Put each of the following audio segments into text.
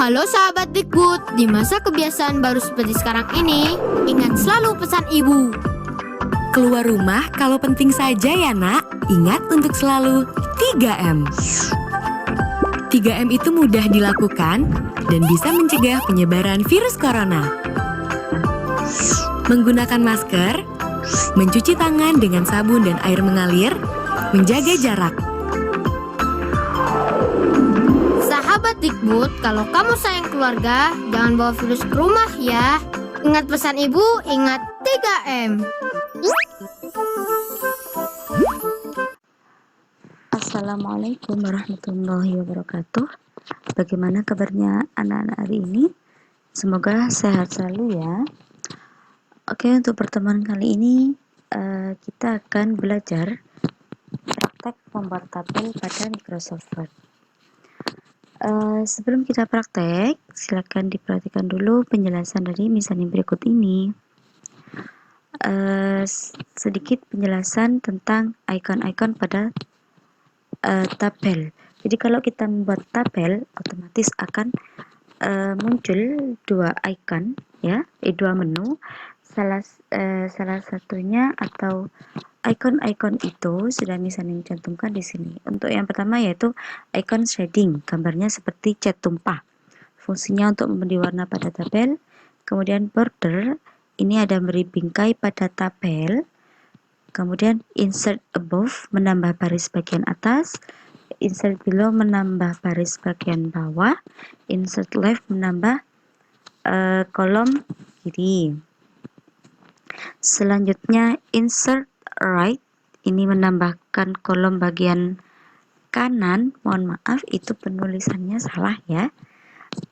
Halo sahabat Dikbud, di masa kebiasaan baru seperti sekarang ini, ingat selalu pesan ibu. Keluar rumah kalau penting saja ya nak, ingat untuk selalu 3M. 3M itu mudah dilakukan dan bisa mencegah penyebaran virus corona. Menggunakan masker, mencuci tangan dengan sabun dan air mengalir, menjaga jarak. Sahabat Dikbud, kalau kamu sayang keluarga, jangan bawa virus ke rumah ya. Ingat pesan ibu, ingat 3M. Assalamualaikum warahmatullahi wabarakatuh. Bagaimana kabarnya anak-anak hari ini? Semoga sehat selalu ya. Oke, untuk pertemuan kali ini kita akan belajar praktek membuat tabel pada Microsoft Word. Sebelum kita praktek, silakan diperhatikan dulu penjelasan dari misalnya berikut ini. Sedikit penjelasan tentang icon-icon pada tabel. Jadi kalau kita membuat tabel, otomatis akan muncul dua icon, ya, dua menu. Salah satunya atau icon-icon itu sudah misalnya dicantumkan di sini. Untuk yang pertama yaitu icon shading, gambarnya seperti cat tumpah. Fungsinya untuk memberi warna pada tabel. Kemudian border, ini ada beri bingkai pada tabel. Kemudian insert above, menambah baris bagian atas. Insert below, menambah baris bagian bawah. Insert left, menambah kolom kiri. Selanjutnya insert right, ini menambahkan kolom bagian kanan. Mohon maaf, itu penulisannya salah ya.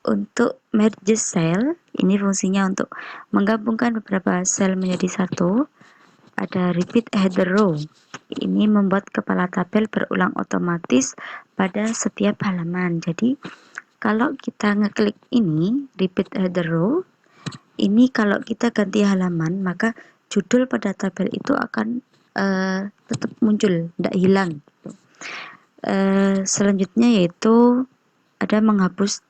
Untuk merge cell, ini fungsinya untuk menggabungkan beberapa sel menjadi satu. Ada repeat header row, ini membuat kepala tabel berulang otomatis pada setiap halaman. Jadi kalau kita ngeklik ini repeat header row, ini kalau kita ganti halaman maka judul pada tabel itu akan tetap muncul, tidak hilang. Selanjutnya yaitu ada menghapus,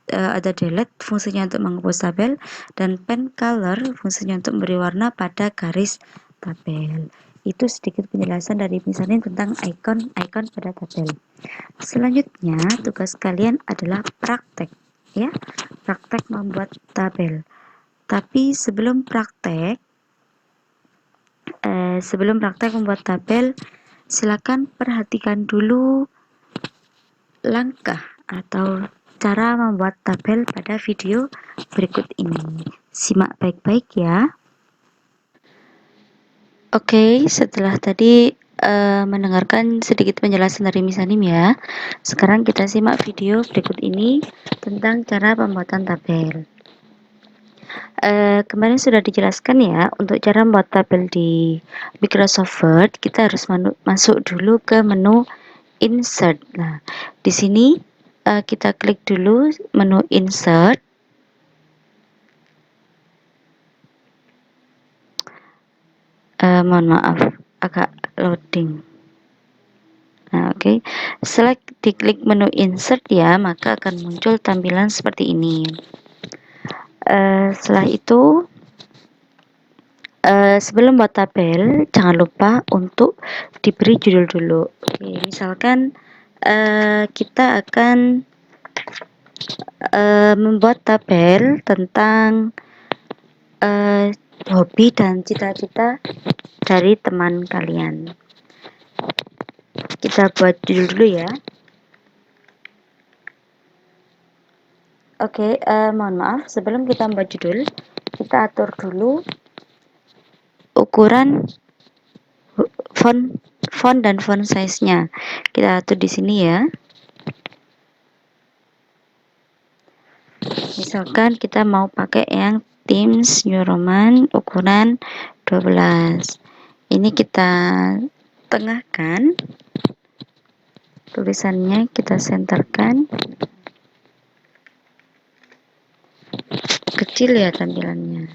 ada delete, fungsinya untuk menghapus tabel, dan pen color, fungsinya untuk memberi warna pada garis tabel. Itu sedikit penjelasan dari misalnya tentang icon-icon pada tabel. Selanjutnya tugas kalian adalah praktek, ya, praktek membuat tabel. Tapi sebelum praktek membuat tabel, silakan perhatikan dulu langkah atau cara membuat tabel pada video berikut ini. Simak baik-baik ya. Oke, setelah tadi mendengarkan sedikit penjelasan dari Miss Anim ya, sekarang kita simak video berikut ini tentang cara pembuatan tabel. Kemarin sudah dijelaskan ya, untuk cara membuat tabel di Microsoft Word, kita harus masuk dulu ke menu Insert. Nah, di sini kita klik dulu menu Insert. Mohon maaf, agak loading. Nah, oke. Setelah diklik menu Insert ya, maka akan muncul tampilan seperti ini. Setelah itu, sebelum buat tabel, jangan lupa untuk diberi judul dulu. Oke, misalkan kita akan membuat tabel tentang hobi dan cita-cita dari teman kalian. Kita buat judul dulu ya. Oke, mohon maaf, sebelum kita membuat judul, kita atur dulu ukuran font dan font size-nya. Kita atur di sini ya. Misalkan kita mau pakai yang Times New Roman ukuran 12. Ini kita tengahkan. Tulisannya kita senterkan. Kecil ya tampilannya.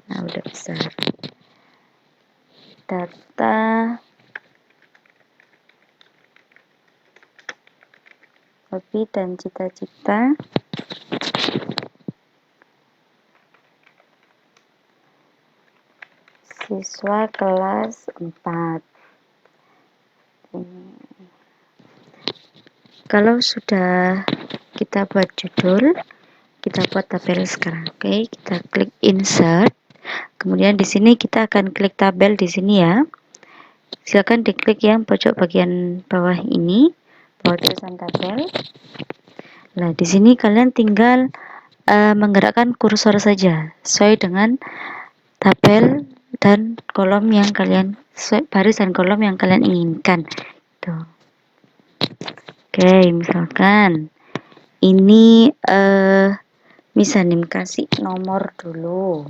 Nah, udah besar. Data hobi dan cita-cita siswa kelas 4. Kalau sudah kita buat judul, kita buat tabel sekarang. Oke, kita klik insert. Kemudian di sini kita akan klik tabel di sini ya. Silakan diklik yang pojok bagian bawah ini, bawah tulisan tabel. Nah, di sini kalian tinggal menggerakkan kursor saja sesuai dengan tabel dan kolom yang kalian baris dan kolom yang kalian inginkan. Tuh. Oke, misalkan ini misalnya kasih nomor dulu.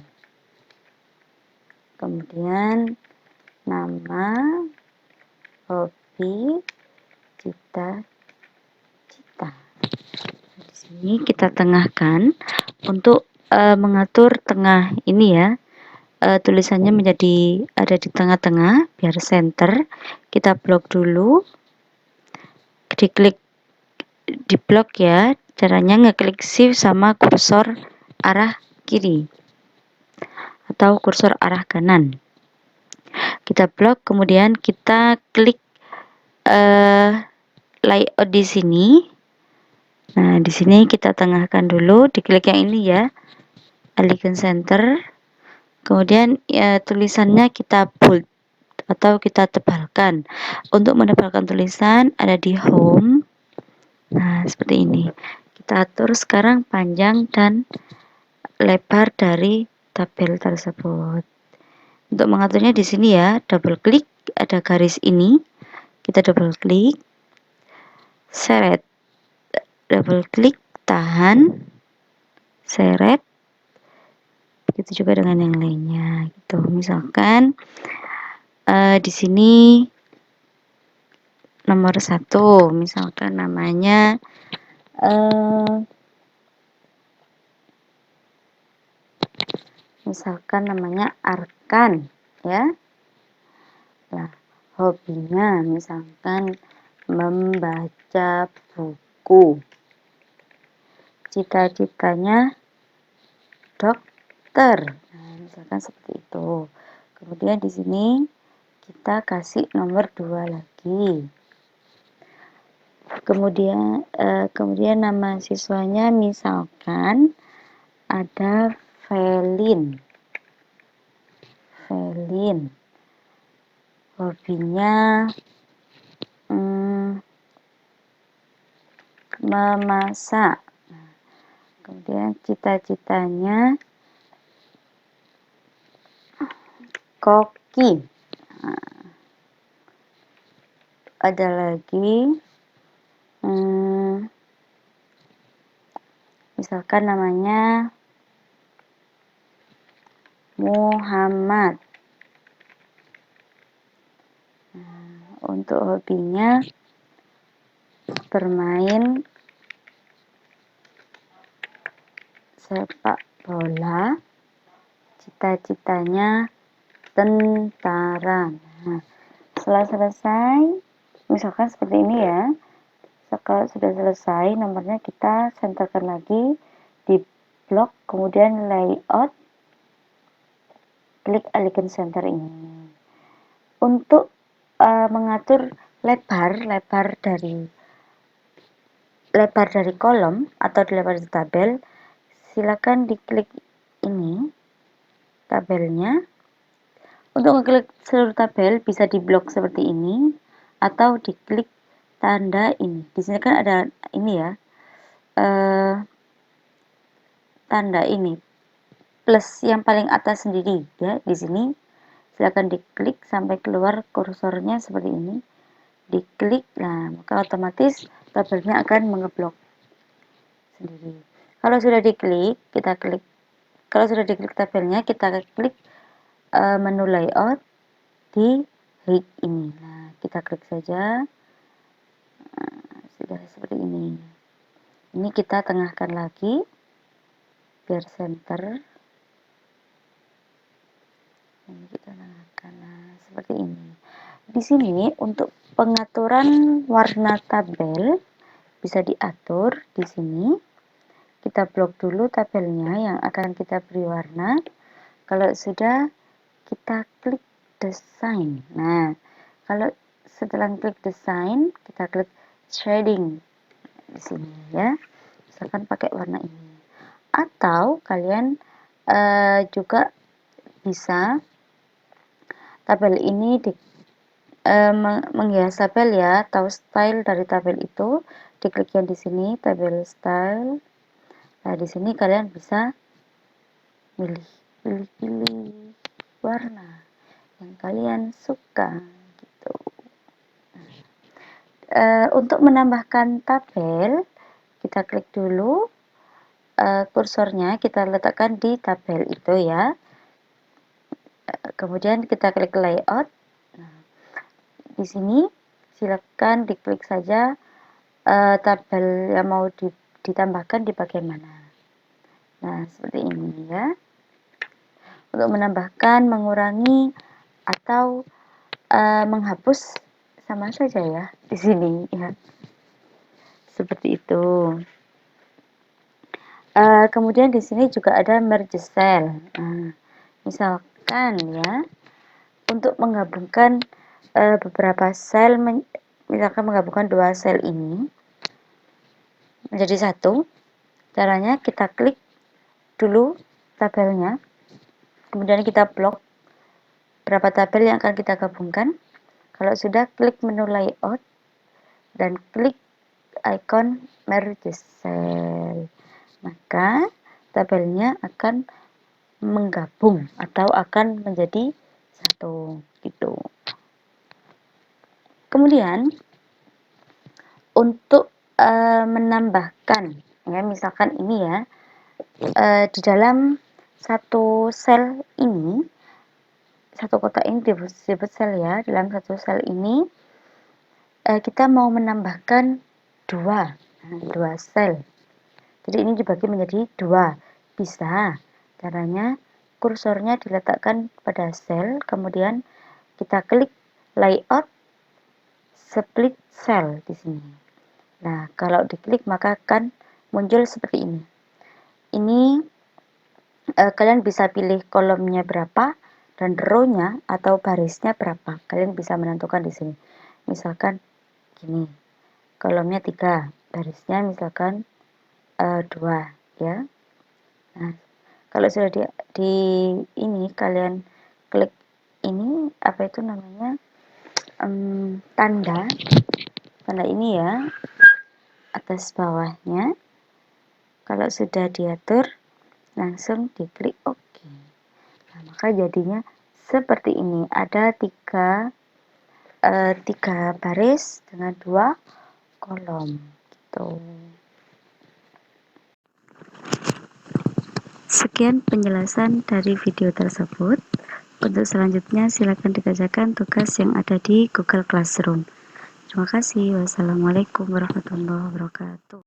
Kemudian nama, hobi, cita-cita. Di sini kita tengahkan untuk mengatur tengah ini ya. Tulisannya menjadi ada di tengah-tengah biar center. Kita blok dulu. Diklik di blok ya. Caranya ngeklik shift sama kursor arah kiri atau kursor arah kanan. Kita blok, kemudian kita klik layout di sini. Nah, di sini kita tengahkan dulu, diklik yang ini ya. Alihkan center. Kemudian ya, tulisannya kita bold atau kita tebalkan. Untuk menebalkan tulisan ada di home. Nah, seperti ini. Kita atur sekarang panjang dan lebar dari tabel tersebut. Untuk mengaturnya di sini ya, double klik, ada garis ini. Kita double klik. Seret. Double klik, tahan. Seret. Begitu juga dengan yang lainnya gitu. Misalkan di sini nomor 1, misalkan namanya Arkan ya. Nah, hobinya misalkan membaca buku. Cita-citanya dokter. Nah, misalkan seperti itu. Kemudian di sini kita kasih nomor 2 lagi. Kemudian nama siswanya misalkan ada Felin. Hobinya memasak. Kemudian cita-citanya koki. Ada lagi misalkan namanya Muhammad. Untuk hobinya bermain sepak bola. Cita-citanya tentara. Nah, setelah selesai, misalkan seperti ini ya. Kalau sudah selesai, nomornya kita senterkan lagi di blok, kemudian layout, klik alihkan center ini. Untuk mengatur lebar dari kolom atau lebar dari tabel, silakan diklik ini tabelnya. Untuk mengklik seluruh tabel bisa di blok seperti ini atau diklik tanda ini. Di sini kan ada ini ya, tanda ini plus yang paling atas sendiri ya. Di sini silakan diklik sampai keluar kursornya seperti ini. Diklik, nah maka otomatis tabelnya akan mengeblok sendiri. Kalau sudah diklik, kita klik. Kalau sudah diklik tabelnya, kita klik menu layout di hide ini. Nah, kita klik saja. Sudah seperti ini. Ini kita tengahkan lagi biar center. Ini kita tengahkan. Nah, seperti ini. Di sini untuk pengaturan warna tabel bisa diatur di sini. Kita blok dulu tabelnya yang akan kita beri warna. Kalau sudah, kita klik design. Nah, kalau setelah klik design, kita klik shading di sini ya. Misalkan pakai warna ini. Atau kalian juga bisa tabel ini menghias tabel ya, atau style dari tabel itu diklik yang di sini tabel style. Nah, di sini kalian bisa pilih warna yang kalian suka gitu. Untuk menambahkan tabel, kita klik dulu kursornya, kita letakkan di tabel itu ya. Kemudian kita klik layout. Nah, di sini silakan diklik saja tabel yang mau ditambahkan di bagian mana. Nah, seperti ini ya. Untuk menambahkan, mengurangi, atau menghapus sama saja ya di sini ya. Seperti itu. Kemudian di sini juga ada merge cell. Nah, misalkan ya, untuk menggabungkan beberapa sel, misalkan menggabungkan dua sel ini menjadi satu. Caranya kita klik dulu tabelnya, kemudian kita blok berapa tabel yang akan kita gabungkan. Kalau sudah, klik menu layout dan klik icon merge cell, maka tabelnya akan menggabung atau akan menjadi satu gitu. Kemudian untuk menambahkan ya, misalkan ini ya, di dalam satu sel ini, satu kotak ini disebut sel ya, dalam satu sel ini kita mau menambahkan dua sel. Jadi ini dibagi menjadi dua. Bisa. Caranya kursornya diletakkan pada sel, kemudian kita klik layout split cell di sini. Nah, kalau diklik maka akan muncul seperti ini. Ini kalian bisa pilih kolomnya berapa dan row-nya atau barisnya berapa. Kalian bisa menentukan di sini. Misalkan gini, kolomnya 3, barisnya misalkan 2 ya. Nah, kalau sudah di ini kalian klik ini, apa itu namanya, tanda ini ya, atas bawahnya. Kalau sudah diatur, langsung diklik OK. Nah, maka jadinya seperti ini. Ada 3 baris dengan 2 kolom gitu. Sekian penjelasan dari video tersebut. Untuk selanjutnya silakan dikerjakan tugas yang ada di Google Classroom. Terima kasih. Wassalamualaikum warahmatullahi wabarakatuh.